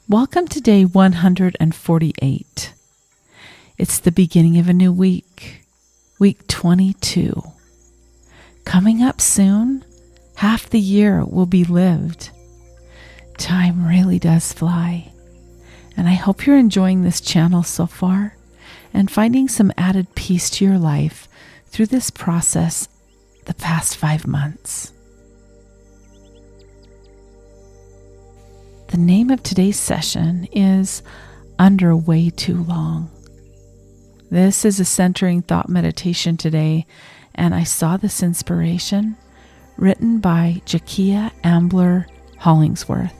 Welcome to day 148. It's the beginning of a new week, week 22. Coming up soon, half the year will be lived. Time really does fly, and I hope you're enjoying this channel so far and finding some added peace to your life through this process the past 5 months. The name of today's session is Under Way Too Long. This is a centering thought meditation today, and I saw this inspiration written by Jakia Ambler Hollingsworth.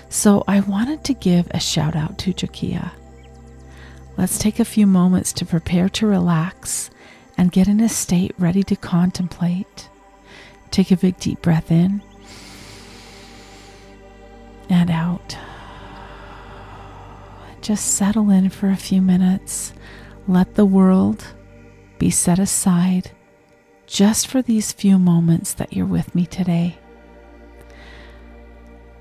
So I wanted to give a shout out to Jakia. Let's take a few moments to prepare to relax and get in a state ready to contemplate. Take a big deep breath in and out. Just settle in for a few minutes. Let the world be set aside just for these few moments that you're with me today.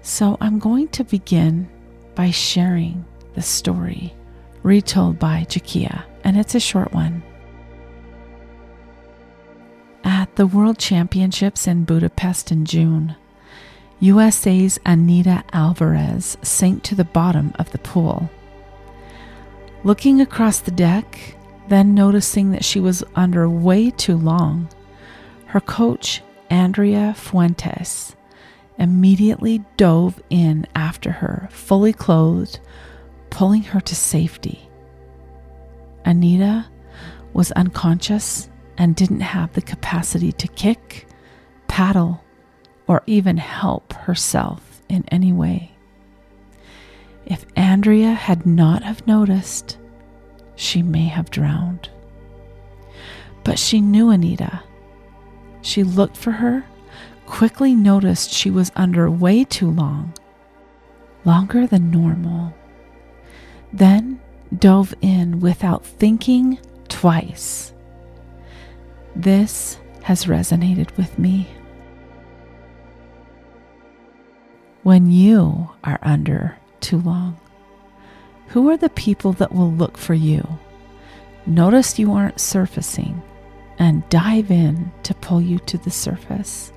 So I'm going to begin by sharing the story retold by Jakia, and it's a short one. At the World Championships in Budapest in June, USA's Anita Alvarez sank to the bottom of the pool. Looking across the deck, then noticing that she was under way too long, her coach, Andrea Fuentes, immediately dove in after her, fully clothed, pulling her to safety. Anita was unconscious and didn't have the capacity to kick, paddle, or even help herself in any way. If Andrea had not have noticed, she may have drowned. But she knew Anita. She looked for her, quickly noticed she was under way too long, longer than normal, then dove in without thinking twice. This has resonated with me. When you are under too long, who are the people that will look for you, notice you aren't surfacing, and dive in to pull you to the surface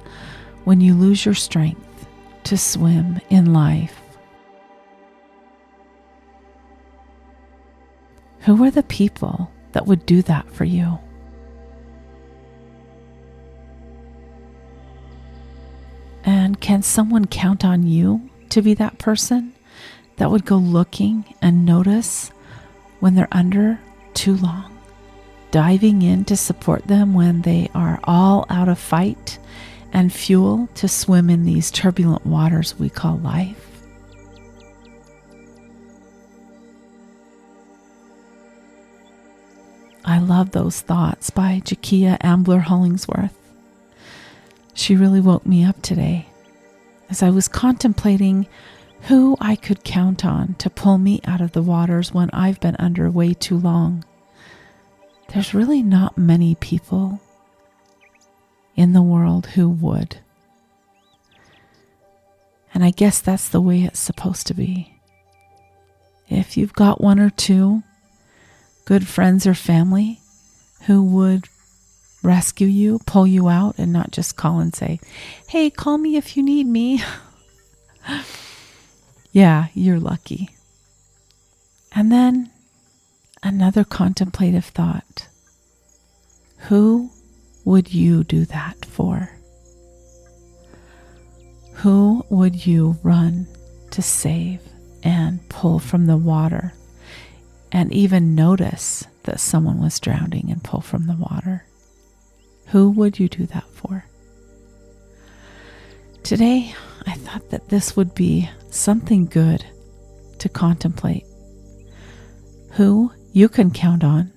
when you lose your strength to swim in life? Who are the people that would do that for you? And can someone count on you to be that person that would go looking and notice when they're under too long, diving in to support them when they are all out of fight and fuel to swim in these turbulent waters we call life? I love those thoughts by Jakia Ambler Hollingsworth. She really woke me up today as I was contemplating who I could count on to pull me out of the waters when I've been under way too long. There's really not many people in the world who would. And I guess that's the way it's supposed to be. If you've got one or two good friends or family who would rescue you, pull you out, and not just call and say, "Hey, call me if you need me." Yeah, you're lucky. And then another contemplative thought. Who would you do that for? Who would you run to save and pull from the water, and even notice that someone was drowning and pull from the water? Who would you do that for? Today, I thought that this would be something good to contemplate. Who you can count on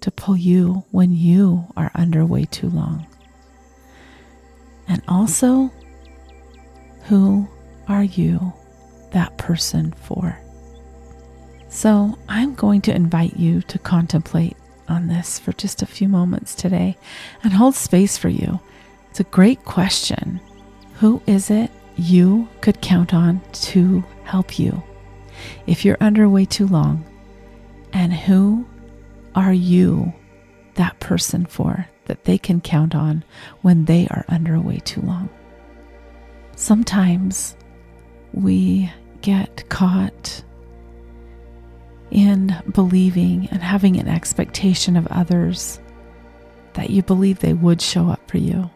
to pull you when you are under way too long. And also, who are you that person for? So I'm going to invite you to contemplate on this for just a few moments today and hold space for you. It's a great question. Who is it you could count on to help you if you're underway too long? And who are you that person for that they can count on when they are underway too long? Sometimes we get caught in believing and having an expectation of others that you believe they would show up for you,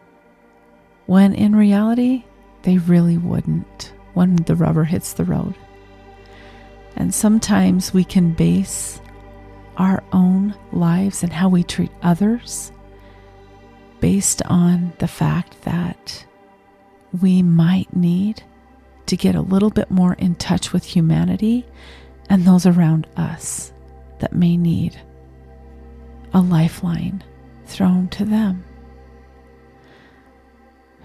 when in reality, they really wouldn't when the rubber hits the road. And sometimes we can base our own lives and how we treat others based on the fact that we might need to get a little bit more in touch with humanity and those around us that may need a lifeline thrown to them.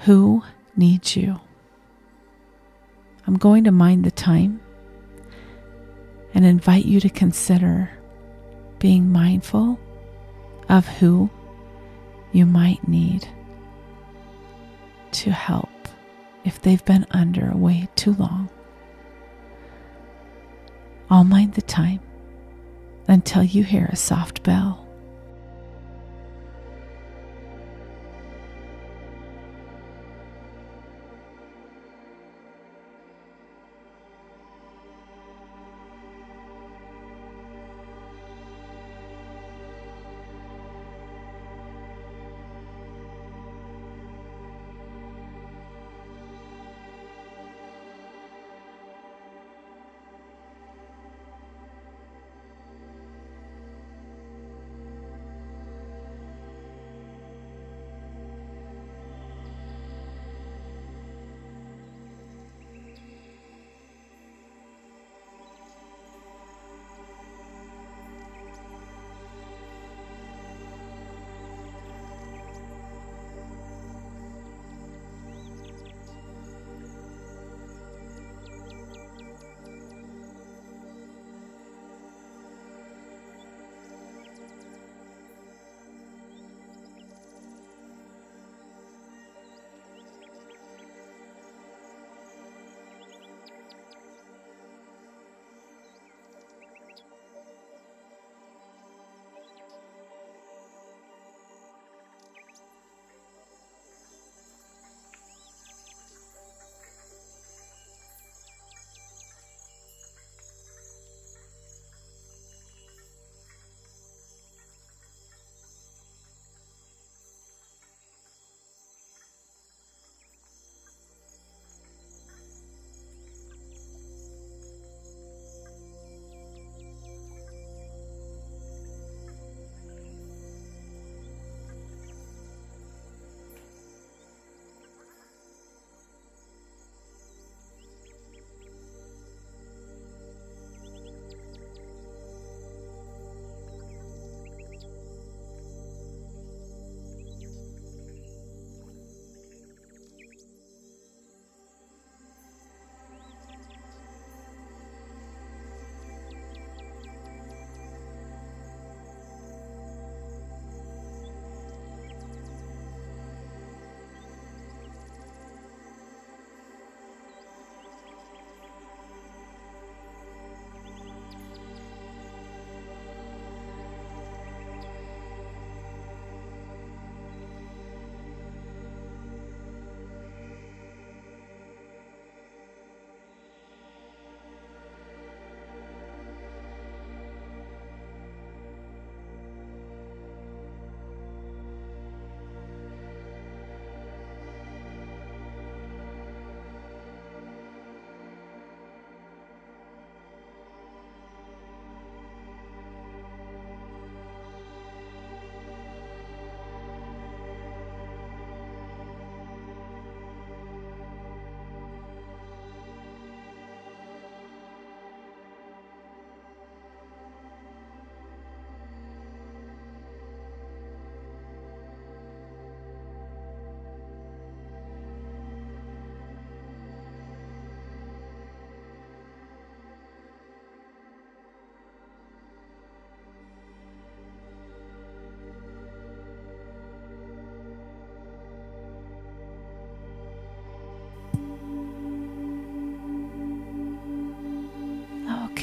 Who needs you? I'm going to mind the time and invite you to consider being mindful of who you might need to help if they've been underway too long. I'll mind the time until you hear a soft bell.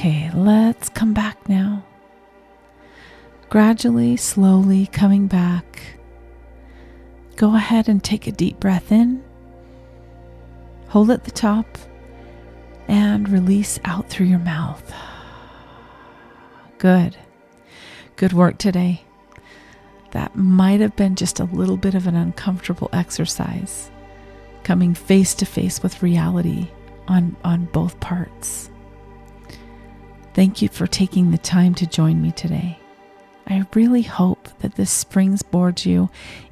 Okay, let's come back now. Gradually, slowly coming back. Go ahead and take a deep breath in. Hold at the top and release out through your mouth. Good. Good work today. That might have been just a little bit of an uncomfortable exercise, coming face to face with reality on both parts. Thank you for taking the time to join me today. I really hope that this springboards you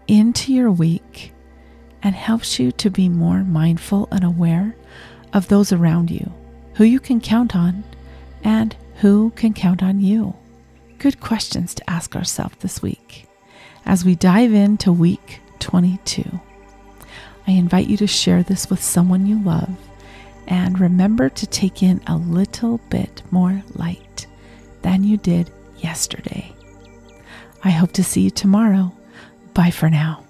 into your week and helps you to be more mindful and aware of those around you, who you can count on and who can count on you. Good questions to ask ourselves this week. As we dive into week 22, I invite you to share this with someone you love and remember to take in a little bit more light than you did yesterday. I hope to see you tomorrow. Bye for now.